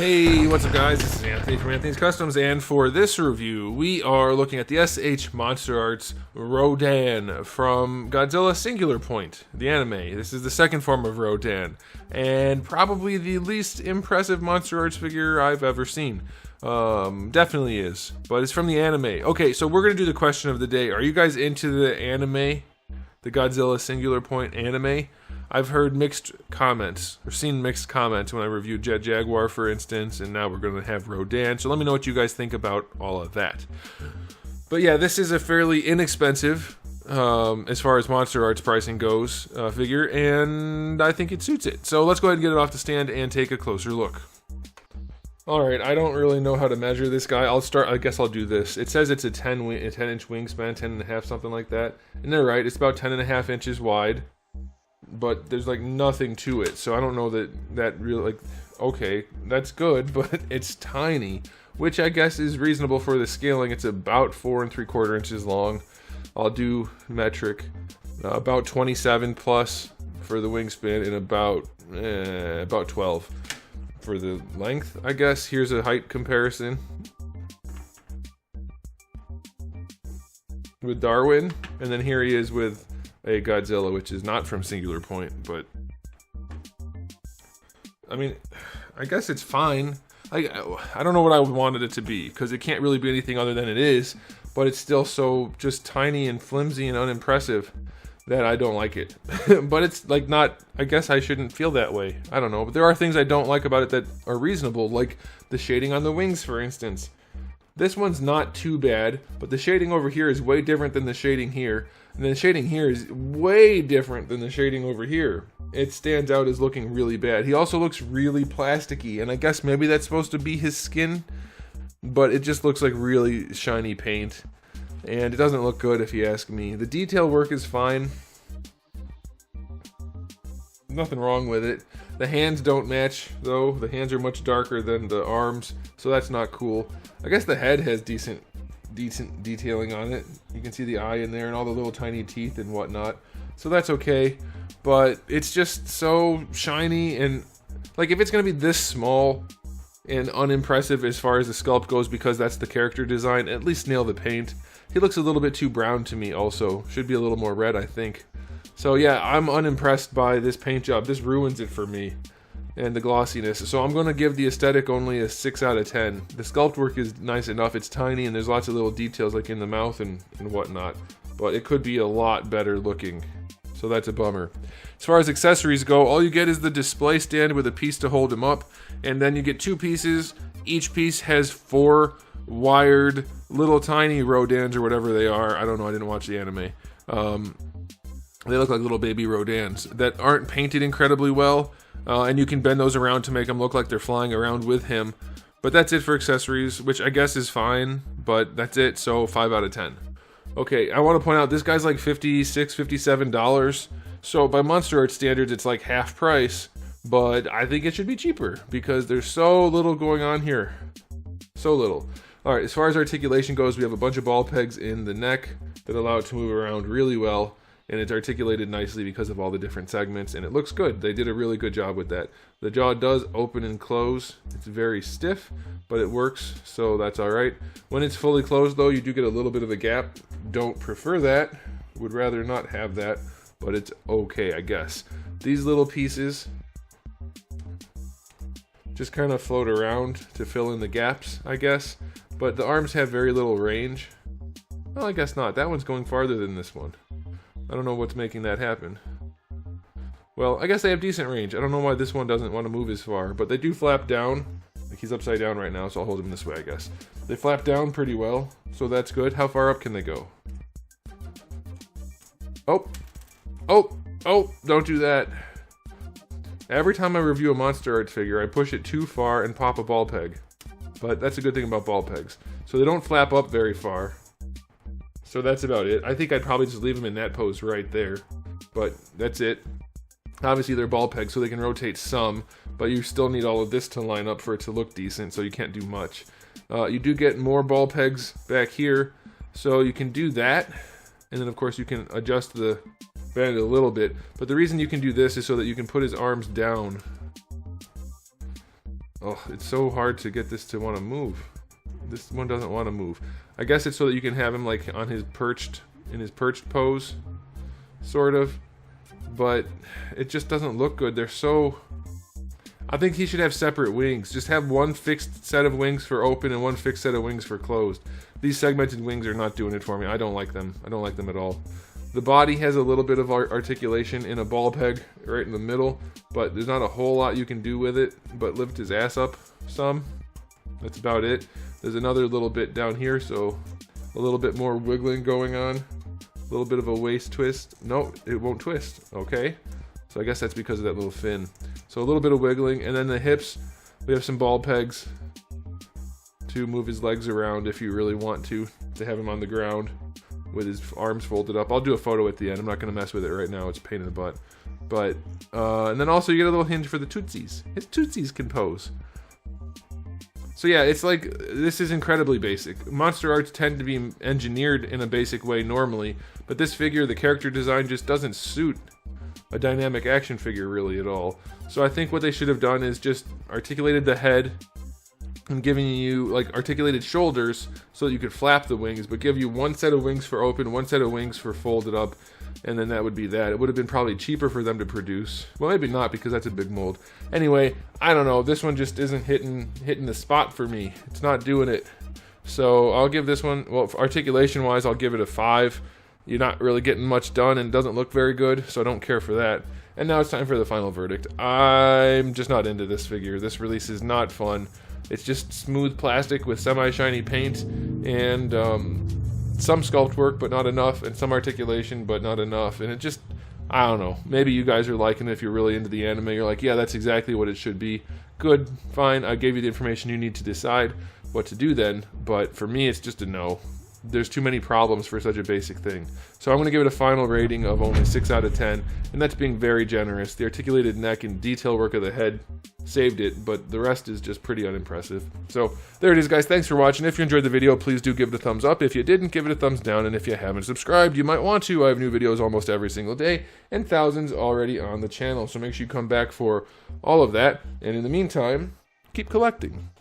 Hey, what's up guys? This is Anthony from Anthony's Customs, and for this review, we are looking at the S.H.MonsterArts Rodan from Godzilla Singular Point, the anime. This is the second form of Rodan, and probably the least impressive Monster Arts figure I've ever seen. Definitely is, but it's from the anime. Okay, so we're gonna do the question of the day. Are you guys into the anime? The Godzilla Singular Point anime? I've heard mixed comments, or seen mixed comments when I reviewed Jet Jaguar, for instance, and now we're going to have Rodan, so let me know what you guys think about all of that. But yeah, this is a fairly inexpensive, as far as Monster Arts pricing goes, figure, and I think it suits it. So let's go ahead and get it off the stand and take a closer look. Alright, I don't really know how to measure this guy. I guess I'll do this. It says it's a 10-inch wingspan, 10.5, something like that. And they're right, it's about 10.5 inches wide. But there's like nothing to it, so I don't know that really, like, okay, that's good, but it's tiny, which I guess is reasonable for the scaling. It's about 4 3/4 inches long. I'll do metric, about 27 plus for the wingspan, and about 12 for the length, I guess. Here's a height comparison with Darwin, and then here he is with a Godzilla, which is not from Singular Point, but I mean, I guess it's fine. I don't know what I wanted it to be, because it can't really be anything other than it is, but it's still so just tiny and flimsy and unimpressive that I don't like it. But it's like not, I guess I shouldn't feel that way. I don't know, but there are things I don't like about it that are reasonable, like the shading on the wings, for instance. This one's not too bad, but the shading over here is way different than the shading here. And the shading here is way different than the shading over here. It stands out as looking really bad. He also looks really plasticky, and I guess maybe that's supposed to be his skin, but it just looks like really shiny paint. And it doesn't look good if you ask me. The detail work is fine. Nothing wrong with it. The hands don't match, though. The hands are much darker than the arms, so that's not cool. I guess the head has decent detailing on it. You can see the eye in there and all the little tiny teeth and whatnot, so that's okay. But it's just so shiny, and like, if it's gonna be this small and unimpressive as far as the sculpt goes, because that's the character design, at least nail the paint. He looks a little bit too brown to me. Also should be a little more red, I think. So yeah, I'm unimpressed by this paint job. This ruins it for me, and the glossiness. So I'm going to give the aesthetic only a 6 out of 10. The sculpt work is nice enough. It's tiny, and there's lots of little details like in the mouth and whatnot. But it could be a lot better looking. So that's a bummer. As far as accessories go, all you get is the display stand with a piece to hold him up. And then you get 2 pieces. Each piece has 4 wired little tiny Rodans or whatever they are. I don't know. I didn't watch the anime. They look like little baby Rodans that aren't painted incredibly well. And you can bend those around to make them look like they're flying around with him. But that's it for accessories, which I guess is fine, but that's it, so 5 out of 10. Okay, I want to point out, this guy's like $56, $57, so by Monster Arts standards, it's like half price, but I think it should be cheaper, because there's so little going on here. So little. Alright, as far as articulation goes, we have a bunch of ball pegs in the neck that allow it to move around really well. And it's articulated nicely because of all the different segments, and it looks good. They did a really good job with that. The jaw does open and close. It's very stiff, but it works, so that's alright. When it's fully closed, though, you do get a little bit of a gap. Don't prefer that. Would rather not have that, but it's okay, I guess. These little pieces just kind of float around to fill in the gaps, I guess. But the arms have very little range. Well, I guess not. That one's going farther than this one. I don't know what's making that happen. Well, I guess they have decent range. I don't know why this one doesn't want to move as far, but they do flap down. Like, he's upside down right now, so I'll hold him this way, I guess. They flap down pretty well, so that's good. How far up can they go? Oh! Oh! Oh! Don't do that! Every time I review a Monster Arts figure, I push it too far and pop a ball peg. But that's a good thing about ball pegs. So they don't flap up very far. So that's about it. I think I'd probably just leave them in that pose right there. But that's it. Obviously they're ball pegs, so they can rotate some, but you still need all of this to line up for it to look decent, so you can't do much. You do get more ball pegs back here, so you can do that. And then of course you can adjust the bend a little bit. But the reason you can do this is so that you can put his arms down Oh, it's so hard to get this to want to move. This one doesn't want to move. I guess it's so that you can have him like on his perched pose, sort of. But it just doesn't look good. They're so... I think he should have separate wings. Just have one fixed set of wings for open and one fixed set of wings for closed. These segmented wings are not doing it for me. I don't like them. I don't like them at all. The body has a little bit of articulation in a ball peg right in the middle, but there's not a whole lot you can do with it but lift his ass up some. That's about it. There's another little bit down here, so a little bit more wiggling going on. A little bit of a waist twist. No, it won't twist. Okay. So I guess that's because of that little fin. So a little bit of wiggling, and then the hips, we have some ball pegs to move his legs around if you really want to have him on the ground with his arms folded up. I'll do a photo at the end. I'm not going to mess with it right now. It's a pain in the butt. But, and then also you get a little hinge for the tootsies. His tootsies can pose. So yeah, it's like, this is incredibly basic. Monster Arts tend to be engineered in a basic way normally, but this figure, the character design just doesn't suit a dynamic action figure really at all. So I think what they should have done is just articulated the head and giving you like articulated shoulders so that you could flap the wings, but give you one set of wings for open, one set of wings for folded up, and then that would be that. It would have been probably cheaper for them to produce. Well, maybe not, because that's a big mold. Anyway, I don't know. This one just isn't hitting the spot for me. It's not doing it. So I'll give this one, well, articulation wise, I'll give it a 5. You're not really getting much done and it doesn't look very good, so I don't care for that. And now it's time for the final verdict. I'm just not into this figure. This release is not fun. It's just smooth plastic with semi-shiny paint and some sculpt work, but not enough, and some articulation, but not enough. And it just, I don't know. Maybe you guys are liking it if you're really into the anime. You're like, yeah, that's exactly what it should be. Good, fine. I gave you the information you need to decide what to do then. But for me, it's just a no. There's too many problems for such a basic thing. So I'm going to give it a final rating of only 6 out of 10, and that's being very generous. The articulated neck and detail work of the head saved it, but the rest is just pretty unimpressive. So there it is, guys. Thanks for watching. If you enjoyed the video, please do give it a thumbs up. If you didn't, give it a thumbs down, and if you haven't subscribed, you might want to. I have new videos almost every single day, and thousands already on the channel, so make sure you come back for all of that. And in the meantime, keep collecting.